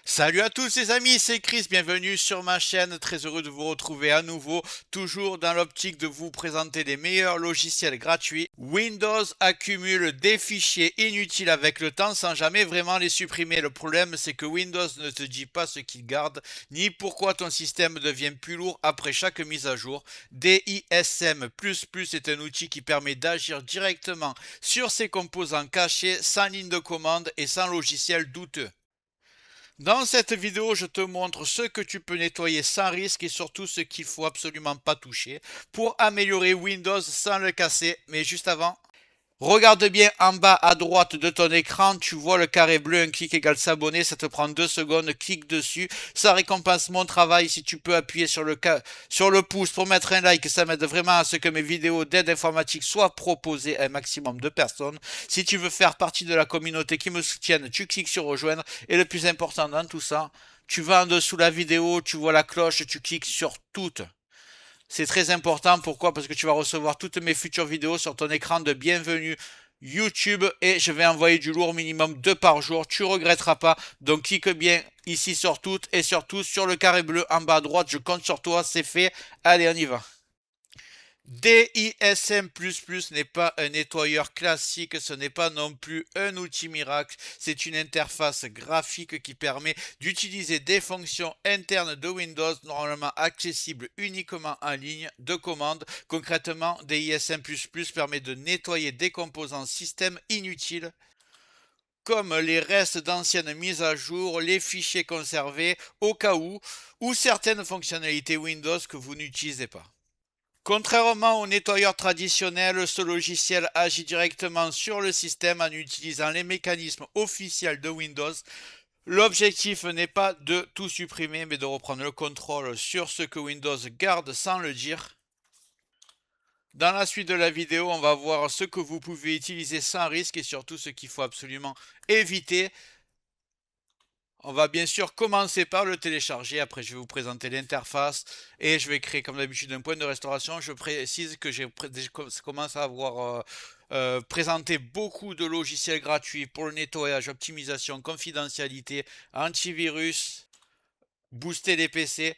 Salut à tous les amis, c'est Chris, bienvenue sur ma chaîne, très heureux de vous retrouver à nouveau, toujours dans l'optique de vous présenter les meilleurs logiciels gratuits. Windows accumule des fichiers inutiles avec le temps sans jamais vraiment les supprimer. Le problème c'est que Windows ne te dit pas ce qu'il garde, ni pourquoi ton système devient plus lourd après chaque mise à jour. DISM++ est un outil qui permet d'agir directement sur ses composants cachés, sans ligne de commande et sans logiciel douteux. Dans cette vidéo, je te montre ce que tu peux nettoyer sans risque et surtout ce qu'il faut absolument pas toucher pour améliorer Windows sans le casser. Mais juste avant, regarde bien en bas à droite de ton écran, tu vois le carré bleu, un clic égale s'abonner, ça te prend 2 secondes, clique dessus, ça récompense mon travail. Si tu peux appuyer sur le pouce pour mettre un like, ça m'aide vraiment à ce que mes vidéos d'aide informatique soient proposées à un maximum de personnes. Si tu veux faire partie de la communauté qui me soutienne, tu cliques sur rejoindre et le plus important dans tout ça, tu vas en dessous de la vidéo, tu vois la cloche, tu cliques sur toutes. C'est très important. Pourquoi? Parce que tu vas recevoir toutes mes futures vidéos sur ton écran de bienvenue YouTube et je vais envoyer du lourd minimum 2 par jour. Tu regretteras pas. Donc clique bien ici sur toutes et surtout sur le carré bleu en bas à droite. Je compte sur toi. C'est fait. Allez, on y va. DISM++ n'est pas un nettoyeur classique, ce n'est pas non plus un outil miracle, c'est une interface graphique qui permet d'utiliser des fonctions internes de Windows normalement accessibles uniquement en ligne de commande. Concrètement, DISM++ permet de nettoyer des composants système inutiles comme les restes d'anciennes mises à jour, les fichiers conservés au cas où, ou certaines fonctionnalités Windows que vous n'utilisez pas. Contrairement au nettoyeur traditionnel, ce logiciel agit directement sur le système en utilisant les mécanismes officiels de Windows. L'objectif n'est pas de tout supprimer, mais de reprendre le contrôle sur ce que Windows garde sans le dire. Dans la suite de la vidéo, on va voir ce que vous pouvez utiliser sans risque et surtout ce qu'il faut absolument éviter. On va bien sûr commencer par le télécharger, après je vais vous présenter l'interface et je vais créer comme d'habitude un point de restauration. Je précise que j'ai commencé à avoir présenté beaucoup de logiciels gratuits pour le nettoyage, optimisation, confidentialité, antivirus, booster les PC,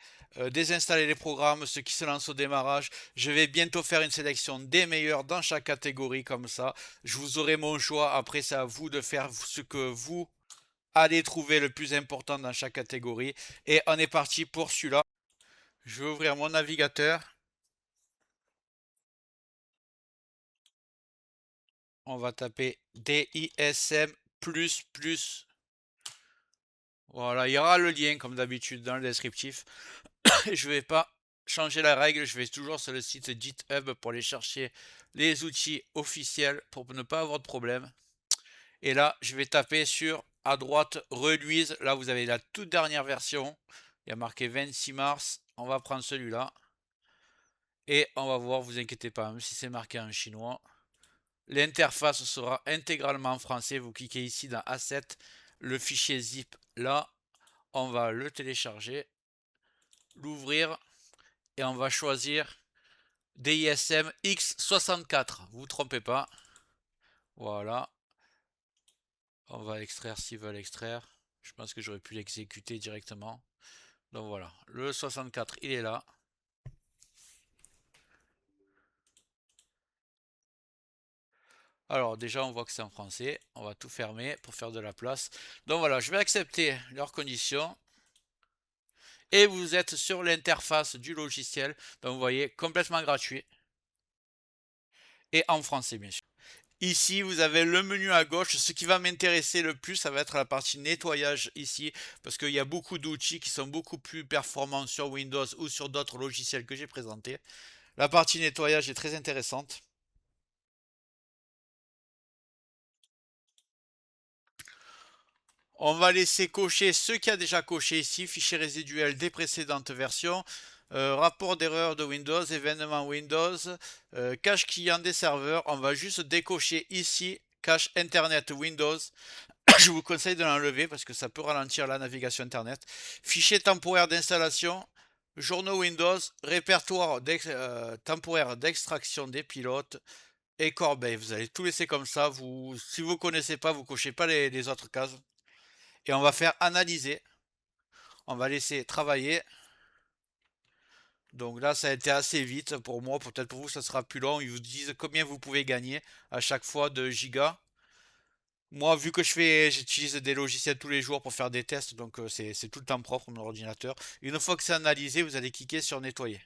désinstaller les programmes, ceux qui se lancent au démarrage. Je vais bientôt faire une sélection des meilleurs dans chaque catégorie comme ça. Je vous aurai mon choix, après c'est à vous de faire ce que vous allez trouver le plus important dans chaque catégorie. Et on est parti pour celui-là. Je vais ouvrir mon navigateur. On va taper DISM++. Voilà, il y aura le lien comme d'habitude dans le descriptif. Je ne vais pas changer la règle, je vais toujours sur le site GitHub pour aller chercher les outils officiels pour ne pas avoir de problème. Et là, je vais taper sur à droite Release. Là, vous avez la toute dernière version. Il y a marqué 26 mars. On va prendre celui-là. Et on va voir, vous inquiétez pas, même si c'est marqué en chinois. L'interface sera intégralement en français. Vous cliquez ici dans Asset. Le fichier zip là. On va le télécharger. L'ouvrir. Et on va choisir DISM X64. Vous ne vous trompez pas. Voilà. On va extraire s'ils veulent extraire. Je pense que j'aurais pu l'exécuter directement. Donc voilà, le 64 il est là. Alors déjà on voit que c'est en français. On va tout fermer pour faire de la place. Donc voilà, je vais accepter leurs conditions. Et vous êtes sur l'interface du logiciel. Donc vous voyez, complètement gratuit. Et en français bien sûr. Ici, vous avez le menu à gauche. Ce qui va m'intéresser le plus, ça va être la partie nettoyage ici, parce qu'il y a beaucoup d'outils qui sont beaucoup plus performants sur Windows ou sur d'autres logiciels que j'ai présentés. La partie nettoyage est très intéressante. On va laisser cocher ce qu'il y a déjà coché ici, fichier résiduel des précédentes versions, rapport d'erreur de Windows, événement Windows, cache client des serveurs. On va juste décocher ici, cache Internet Windows. Je vous conseille de l'enlever parce que ça peut ralentir la navigation Internet. Fichier temporaire d'installation. Journaux Windows, répertoire temporaire d'extraction des pilotes et corbeille. Vous allez tout laisser comme ça. Si vous ne connaissez pas, vous cochez pas les autres cases. Et on va faire analyser. On va laisser travailler. Donc là, ça a été assez vite pour moi. Peut-être pour vous, ça sera plus long. Ils vous disent combien vous pouvez gagner à chaque fois de gigas. Moi, vu que j'utilise des logiciels tous les jours pour faire des tests, donc c'est tout le temps propre mon ordinateur. Une fois que c'est analysé, vous allez cliquer sur nettoyer.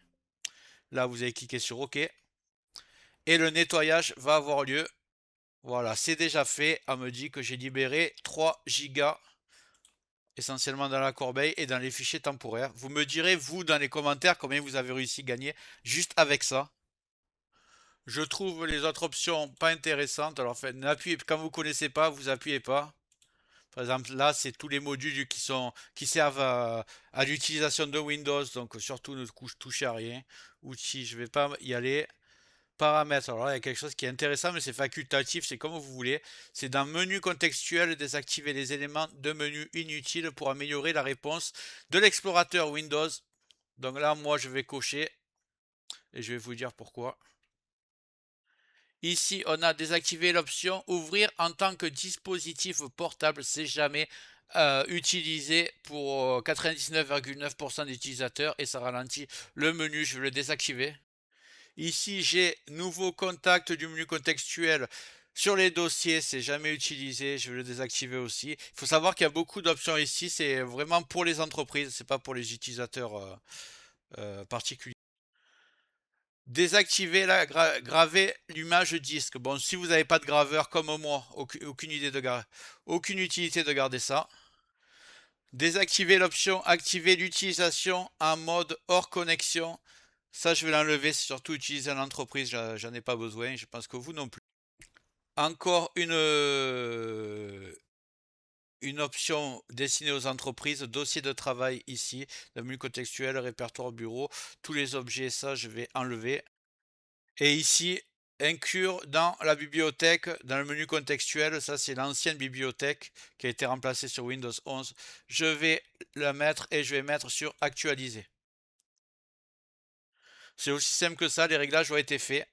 Là, vous allez cliquer sur OK. Et le nettoyage va avoir lieu. Voilà, c'est déjà fait. On me dit que j'ai libéré 3 gigas essentiellement dans la corbeille et dans les fichiers temporaires. Vous me direz, vous, dans les commentaires, combien vous avez réussi à gagner juste avec ça. Je trouve les autres options pas intéressantes. Alors, quand vous ne connaissez pas, vous appuyez pas. Par exemple, là, c'est tous les modules qui servent à l'utilisation de Windows. Donc, surtout, ne touchez à rien. Outils, je ne vais pas y aller. Paramètres. Alors là, il y a quelque chose qui est intéressant, mais c'est facultatif, c'est comme vous voulez. C'est dans menu contextuel, désactiver les éléments de menu inutiles pour améliorer la réponse de l'explorateur Windows. Donc là, moi, je vais cocher et je vais vous dire pourquoi. Ici, on a désactivé l'option ouvrir en tant que dispositif portable. C'est jamais utilisé pour 99,9% des utilisateurs et ça ralentit le menu. Je vais le désactiver. Ici, j'ai nouveau contact du menu contextuel sur les dossiers. C'est jamais utilisé. Je vais le désactiver aussi. Il faut savoir qu'il y a beaucoup d'options ici. C'est vraiment pour les entreprises. C'est pas pour les utilisateurs particuliers. Désactiver graver l'image disque. Bon, si vous n'avez pas de graveur comme moi, aucune utilité de garder ça. Désactiver l'option activer l'utilisation en mode hors connexion. Ça, je vais l'enlever. C'est surtout utilisé en entreprise. J'en ai pas besoin. Je pense que vous non plus. Encore une option destinée aux entreprises, dossier de travail ici, le menu contextuel, répertoire bureau, tous les objets, ça je vais enlever. Et ici, inclure dans la bibliothèque, dans le menu contextuel, ça c'est l'ancienne bibliothèque qui a été remplacée sur Windows 11. Je vais la mettre et je vais mettre sur actualiser. C'est aussi simple que ça, les réglages ont été faits.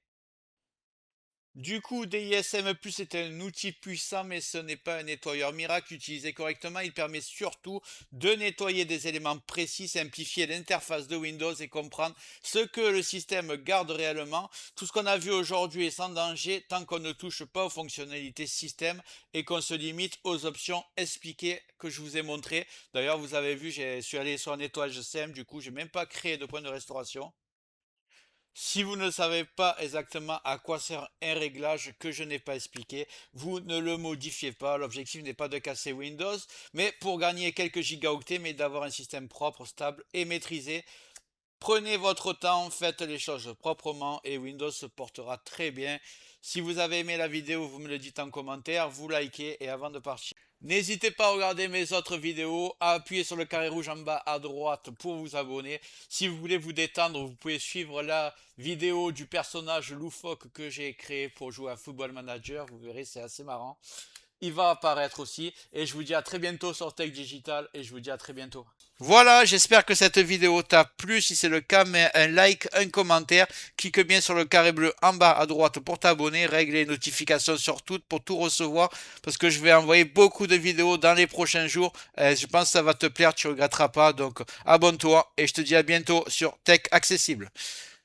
Du coup, DISM Plus est un outil puissant, mais ce n'est pas un nettoyeur miracle. Utilisé correctement, il permet surtout de nettoyer des éléments précis, simplifier l'interface de Windows et comprendre ce que le système garde réellement. Tout ce qu'on a vu aujourd'hui est sans danger tant qu'on ne touche pas aux fonctionnalités système et qu'on se limite aux options expliquées que je vous ai montrées. D'ailleurs, vous avez vu, je suis allé sur un nettoyage SEM, du coup, j'ai même pas créé de point de restauration. Si vous ne savez pas exactement à quoi sert un réglage que je n'ai pas expliqué, vous ne le modifiez pas. L'objectif n'est pas de casser Windows, mais pour gagner quelques gigaoctets, mais d'avoir un système propre, stable et maîtrisé. Prenez votre temps, faites les choses proprement et Windows se portera très bien. Si vous avez aimé la vidéo, vous me le dites en commentaire, vous likez et avant de partir, n'hésitez pas à regarder mes autres vidéos, à appuyer sur le carré rouge en bas à droite pour vous abonner. Si vous voulez vous détendre, vous pouvez suivre la vidéo du personnage loufoque que j'ai créé pour jouer à Football Manager. Vous verrez, c'est assez marrant. Il va apparaître aussi. Et je vous dis à très bientôt sur Tech Digital et je vous dis à très bientôt. Voilà, j'espère que cette vidéo t'a plu. Si c'est le cas, mets un like, un commentaire. Clique bien sur le carré bleu en bas à droite pour t'abonner. Règle les notifications sur toutes pour tout recevoir. Parce que je vais envoyer beaucoup de vidéos dans les prochains jours. Je pense que ça va te plaire, tu ne regretteras pas. Donc abonne-toi et je te dis à bientôt sur Tech Accessible.